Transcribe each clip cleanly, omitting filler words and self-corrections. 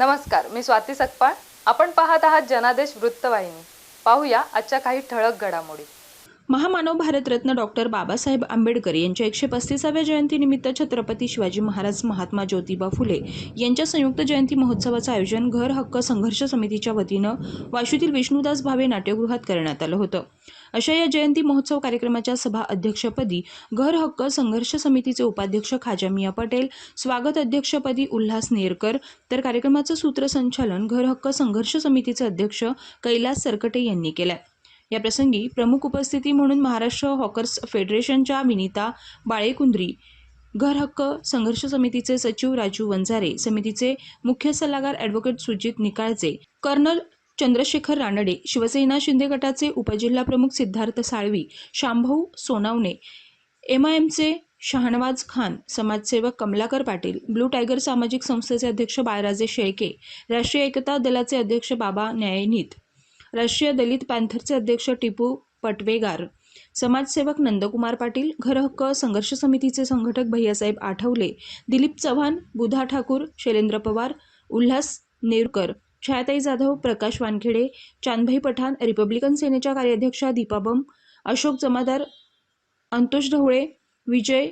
नमस्कार, मी स्वाती सकपाळ. आपण पाहत आहात जनादेश वृत्तवाहिनी. पाहूया आजच्या काही ठळक घडामोडी. महामानव भारतरत्न डॉक्टर बाबासाहेब आंबेडकर यांच्या 135व्या जयंतीनिमित्त छत्रपती शिवाजी महाराज महात्मा ज्योतिबा फुले यांच्या संयुक्त जयंती महोत्सवाचं आयोजन घर हक्क संघर्ष समितीच्या वतीनं वाशीतील विष्णुदास भावे नाट्यगृहात करण्यात आलं होतं. अशा या जयंती महोत्सव कार्यक्रमाच्या सभा अध्यक्षपदी घर हक्क संघर्ष समितीचे उपाध्यक्ष खाजा मिया पटेल, स्वागत अध्यक्षपदी उल्हास नेरकर, तर कार्यक्रमाचं सूत्रसंचालन घर हक्क संघर्ष समितीचे अध्यक्ष कैलास सरकटे यांनी केलं. या प्रसंगी प्रमुख उपस्थिती म्हणून महाराष्ट्र हॉकर्स फेडरेशनच्या विनीता बाळेकुंद्री, घर हक्क संघर्ष समितीचे सचिव राजू वंजारे, समितीचे मुख्य सल्लागार ॲडव्होकेट सुजित निकाळजे, कर्नल चंद्रशेखर रानडे, शिवसेना शिंदे गटाचे उपजिल्हाप्रमुख सिद्धार्थ साळवी, शांभाऊ सोनावणे, MIMचे शहानवाज खान, समाजसेवक कमलाकर पाटील, ब्लू टायगर सामाजिक संस्थेचे अध्यक्ष बाळराजे शेळके, राष्ट्रीय एकता दलाचे अध्यक्ष बाबा न्यायनीत, राष्ट्रीय दलित पॅन्थरचे अध्यक्ष टिपू पटवेगार, समाजसेवक नंदकुमार पाटील, घर हक्क संघर्ष समितीचे संघटक भैयासाहेब आठवले, दिलीप चव्हाण, बुधा ठाकूर, शैलेंद्र पवार, उल्हास नेरकर, छायाताई जाधव, प्रकाश वानखेडे, चांदभाई पठाण, रिपब्लिकन सेनेच्या कार्याध्यक्षा दीपा बम, अशोक जमादार, अंतोष ढवळे, विजय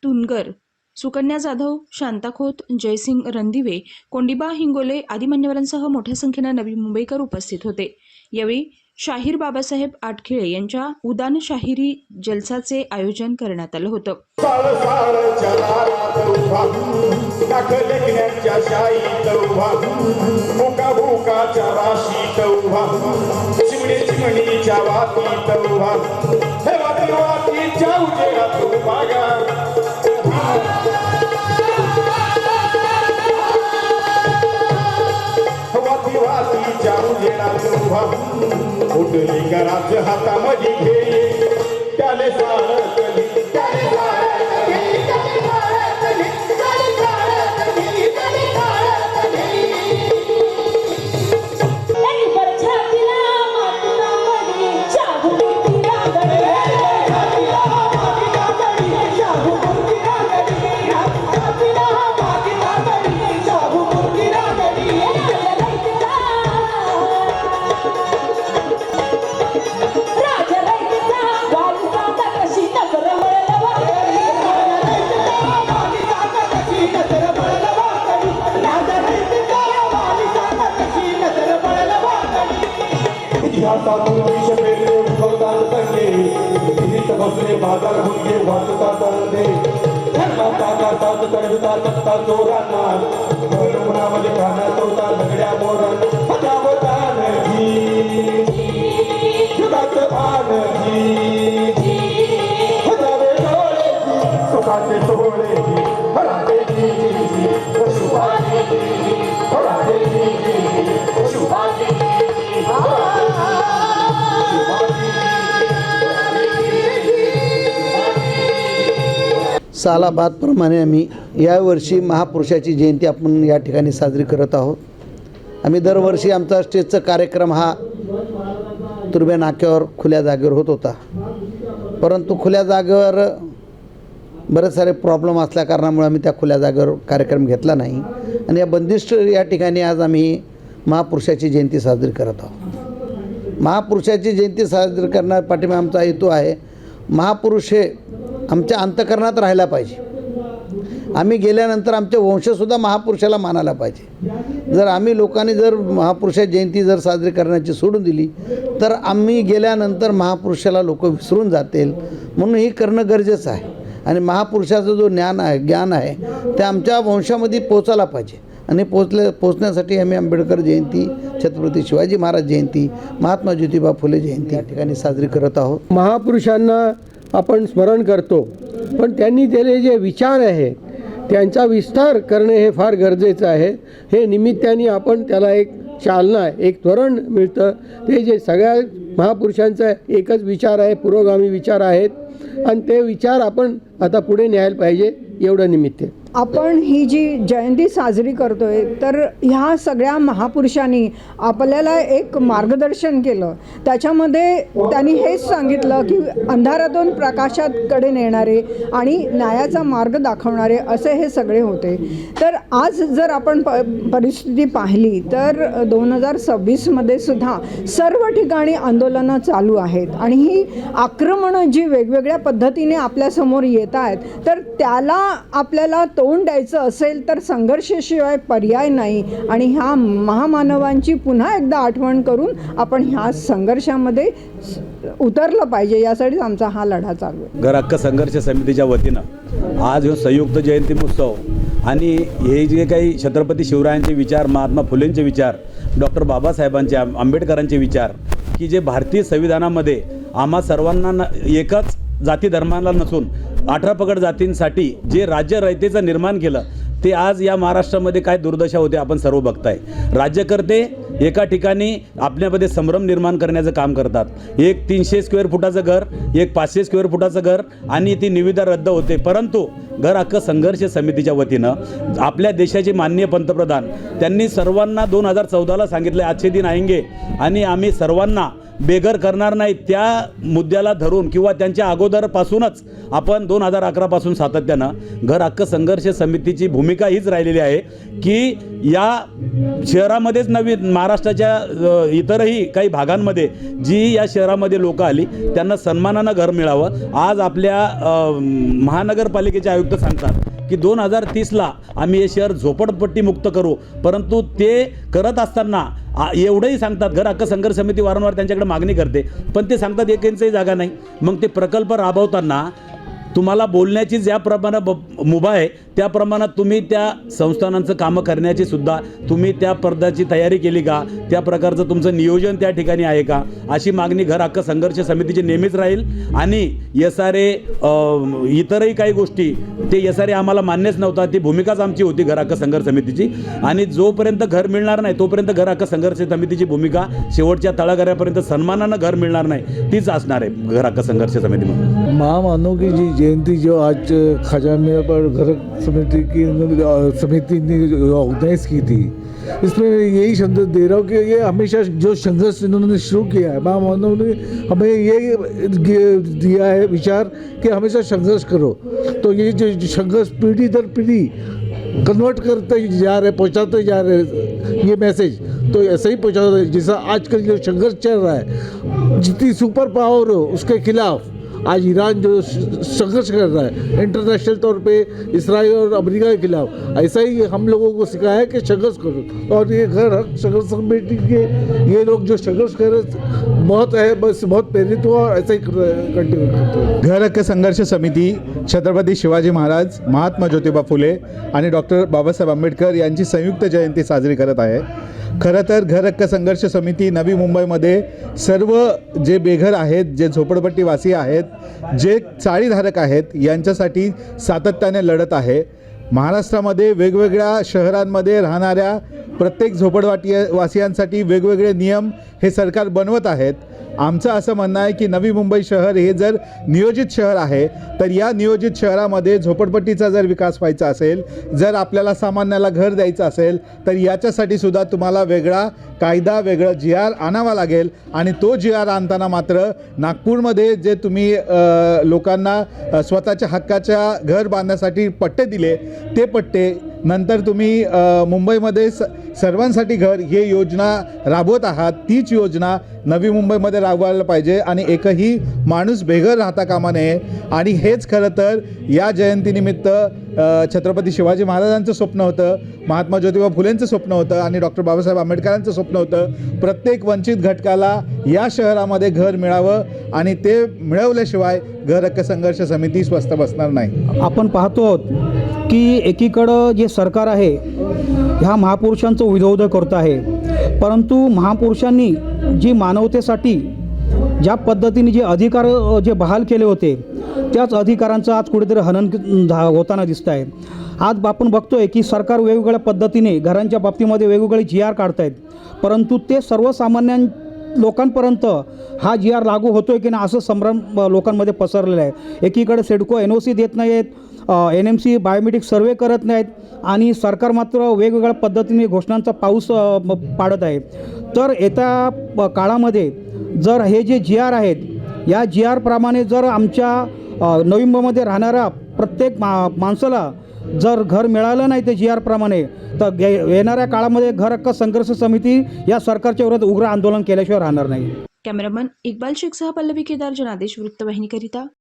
तुनगर, सुकन्या जाधव, शांता खोत, जयसिंग रणदिवे, कोंडिबा हिंगोले आदी मान्यवरांसह मोठ्या संख्येनं नवी मुंबईकर उपस्थित होते. यावेळी शाहीर बाबासाहेब आटखिळे यांच्या उदान शाहिरी जलसाचे आयोजन करण्यात आलं होतं. उठली घरात हातामध्ये घे त्याले बसले बाजार हुंगे वाचतात दे धर्माचा चोरांना मध्ये खाण्यात होता दगड्या मोरान युगाचं भानजी सुखाचे सोहळे सालाबादप्रमाणे आम्ही यावर्षी महापुरुषाची जयंती आपण या ठिकाणी साजरी करत आहोत. आम्ही दरवर्षी आमचा स्टेजचा कार्यक्रम हा तुर्भे नाक्यावर खुल्या जागेवर होत होता, परंतु खुल्या जागेवर बरेच सारे प्रॉब्लेम असल्या कारणामुळे आम्ही त्या खुल्या जागेवर कार्यक्रम घेतला नाही आणि या बंदिस्त या ठिकाणी आज आम्ही महापुरुषाची जयंती साजरी करत आहोत. महापुरुषाची जयंती साजरी करण्यापाठीमागे आमचा हेतू आहे, महापुरुष हे आमच्या अंतःकरणात राहायला पाहिजे. आम्ही गेल्यानंतर आमचे वंशसुद्धा महापुरुषाला मानायला पाहिजे. जर आम्ही लोकांनी जर महापुरुषाची जयंती जर साजरी करण्याची सोडून दिली तर आम्ही गेल्यानंतर महापुरुषाला लोक विसरून जातील. म्हणून हे करणं गरजेचं आहे आणि महापुरुषाचं जो ज्ञान आहे ते आमच्या वंशामध्ये पोचायला पाहिजे आणि पोचण्यासाठी आम्ही आंबेडकर जयंती, छत्रपती शिवाजी महाराज जयंती, महात्मा ज्योतिबा फुले जयंती या ठिकाणी साजरी करत आहोत. महापुरुषांना आपण स्मरण करतो, पण त्यांनी दिलेले जे विचार आहे त्यांचा विस्तार करणे हे फार गरजेचं आहे. हे निमित्ताने आपण त्याला एक चालना, एक त्वरण मिळतं. ते जे सगळ्या महापुरुषांचा एकच विचार आहे, पुरोगामी विचार आहेत आणि ते विचार आपण आता पुढे न्यायला पाहिजे, एवढं निमित्त आहे. आपण ही जी जयंती साजरी करतोय तर ह्या सगळ्या महापुरुषांनी आपल्याला एक मार्गदर्शन केलं. त्याच्यामध्ये त्यांनी हेच सांगितलं की अंधारातून प्रकाशाकडे नेणारे आणि न्यायाचा मार्ग दाखवणारे असे हे सगळे होते. तर आज जर आपण परिस्थिती पाहिली तर 2026मध्ये सुद्धा सर्व ठिकाणी आंदोलनं चालू आहेत आणि ही आक्रमणं जी वेगवेगळ्या पद्धतीने आपल्यासमोर येत आहेत तर त्याला आपल्याला तोंड द्यायचं असेल तर संघर्षाशिवाय पर्याय नाही. आणि ह्या महामानवांची पुन्हा एकदा आठवण करून आपण ह्या संघर्षामध्ये उतरलं पाहिजे, यासाठीच आमचा हा लढा चालू आहे. घर हक्क संघर्ष समितीच्या वतीनं आज हे संयुक्त जयंती महोत्सव आणि हे जे काही छत्रपती शिवरायांचे विचार, महात्मा फुलेंचे विचार, डॉक्टर बाबासाहेबांचे, आंबेडकरांचे विचार की जे भारतीय संविधानामध्ये आम्हा सर्वांना एकच जाती धर्माला नसून 18 पगड जातींसाठी जे राज्य रयतेचं निर्माण केलं ते आज या महाराष्ट्रामध्ये काय दुर्दशा होते आपण सर्व बघताय. राज्यकर्ते एका ठिकाणी आपल्यामध्ये संभ्रम निर्माण करण्याचं काम करतात. एक 300 स्क्वेअर फुटाचं घर, एक 500 स्क्वेअर फुटाचं घर आणि ती निविदा रद्द होते. परंतु घर हक्क संघर्ष समितीच्या वतीनं आपल्या देशाचे माननीय पंतप्रधान त्यांनी सर्वांना 2014ला सांगितलं आजचे दिन आएंगे आणि आम्ही सर्वांना बेघर करणार नाही. त्या मुद्द्याला धरून किंवा त्यांच्या अगोदरपासूनच आपण 2011पासून सातत्यानं घर हक्क संघर्ष समितीची भूमिका हीच राहिलेली आहे की या शहरामध्येच नव्हे महाराष्ट्राच्या इतरही काही भागांमध्ये जी या शहरामध्ये लोक आली त्यांना सन्मानानं घर मिळावं. आज आपल्या महानगरपालिकेचे आयुक्त सांगतात की 2030ला आम्ही हे शहर झोपडपट्टी मुक्त करू. परंतु ते करत असताना एवढंही सांगतात, घर हक्क संघर्ष समिती वारंवार त्यांच्याकडे मागणी करते पण ते सांगतात एक इंचही जागा नाही. मग ते प्रकल्प राबवताना तुम्हाला बोलण्याची ज्याप्रमाणे मुभा आहे त्याप्रमाणात तुम्ही त्या संस्थानांचं कामं करण्याची सुद्धा तुम्ही त्या पदाची तयारी केली का, त्या प्रकारचं तुमचं नियोजन त्या ठिकाणी आहे का, अशी मागणी घर हक्क संघर्ष समितीची नेहमीच राहील. आणि SRA इतरही काही गोष्टी ते SRA आम्हाला मान्यच नव्हता, ती भूमिकाच आमची होती घर हक्क संघर्ष समितीची. आणि जोपर्यंत घर मिळणार नाही तोपर्यंत घर हक्क संघर्ष समितीची भूमिका शेवटच्या तळागाळापर्यंत सन्मानानं घर मिळणार नाही तीच असणार आहे घर हक्क संघर्ष समितीमध्ये. महामानव की जी जयंती जो आज खजामिया पर घर समिति ने ऑर्गेनाइज की थी, इसमें यही संदेश दे रहा हूँ कि ये हमेशा जो संघर्ष इन्होंने शुरू किया है, महामानव ने हमें ये दिया है विचार कि हमेशा संघर्ष करो. तो ये जो संघर्ष पीढ़ी दर पीढ़ी कन्वर्ट करते जा रहे, पहुँचाते जा रहे ये मैसेज, तो ऐसे ही पहुँचाते रहे. जैसा आजकल जो संघर्ष चल रहा है, जितनी सुपर पावर हो उसके खिलाफ आज ईरान जो संघर्ष कर रहा है इंटरनेशनल तौर पे इस्राइल और अमेरिका के खिलाफ, ऐसा ही हम लोगों को सिखाया है कि संघर्ष करो. और ये घर हक संघर्ष समिति के ये लोग जो संघर्ष कर रहे बहुत है, बस बहुत प्रेरित हुआ और ऐसा ही कंटिन्यू करते हैं. घर हक्क संघर्ष समिती छत्रपती शिवाजी महाराज, महात्मा ज्योतिबा फुले आणि डॉक्टर बाबासाहेब आंबेडकर यांची संयुक्त जयंती साजरी करत आहे. खरं तर घर हक्क संघर्ष समिती नवी मुंबईमध्ये सर्व जे बेघर आहेत, जे झोपडपट्टीवासी आहेत, जे चाळीधारक आहेत यांच्यासाठी सातत्याने लढत आहे. महाराष्ट्रामध्ये वेगवेगळ्या शहरांमध्ये राहणाऱ्या प्रत्येक झोपडवासियांसाठी वेगवेगळे नियम हे सरकार बनवत आहेत. आमचं असं म्हणणं आहे की नवी मुंबई शहर हे जर नियोजित शहर आहे तर या नियोजित शहरामध्ये झोपडपट्टीचा जर विकास व्हायचा असेल, जर आपल्याला सामान्याला घर द्यायचं असेल तर याच्यासाठी सुद्धा तुम्हाला वेगळा कायदा, वेगळं GR आणावा लागेल. आणि तो GR आणताना मात्र नागपूरमध्ये जे तुम्ही लोकांना स्वतःच्या हक्काच्या घर बांधण्यासाठी पट्टे दिले ते पट्टे नंतर तुम्ही मुंबईमध्ये सर्वांसाठी घर हे योजना राबवत आहात, तीच योजना नवी मुंबईमध्ये राबवायला पाहिजे आणि एकही माणूस बेघर राहता कामा नये. आणि हेच खरं तर या जयंतीनिमित्त छत्रपती शिवाजी महाराजांचं स्वप्न होतं, महात्मा ज्योतिबा फुलेंचं स्वप्न होतं आणि डॉक्टर बाबासाहेब आंबेडकरांचं स्वप्न होतं. प्रत्येक वंचित घटकाला या शहरामध्ये घर मिळावं आणि ते मिळवल्याशिवाय घर हक्क संघर्ष समिती स्वस्थ बसणार नाही. आपण पाहतो आहोत की एकीकडं जे सरकार आहे ह्या महापुरुषांचं उदोउद करत आहे, परंतु महापुरुषांनी जी मानवतेसाठी ज्या पद्धतीने जे अधिकार जे बहाल केले होते त्याच अधिकारांचं आज कुठेतरी हनन होताना दिसत आहे. आज आपण बघतो आहे की सरकार वेगवेगळ्या पद्धतीने घरांच्या बाबतीमध्ये वेगवेगळे GR काढत आहेत, परंतु ते सर्वसामान्य लोकांपर्यंत हा GR लागू होतो आहे की नाही असं संभ्रम लोकांमध्ये पसरलेला आहे. एकीकडे सिडको NOC देत नाही आहेत NMC बायोमेट्रिक सर्वे करत नाहीत आणि सरकार मात्र वेगवेगळ्या पद्धतीने घोषणांचा पाऊस पाडत आहे. तर येत्या काळामध्ये जर हे जे GR आहेत या GR प्रमाणे जर आमच्या नवी मुंबईमध्ये राहणाऱ्या प्रत्येक माणसाला जर घर मिळालं नाही ते GR प्रमाणे तर येणाऱ्या काळामध्ये घर हक्क संघर्ष समिती या सरकारच्या विरोधात उग्र आंदोलन केल्याशिवाय राहणार नाही. कॅमेरामन इक्बाल शेखसह पल्लवी केदार, जनादेश वृत्तवाहिनीकरिता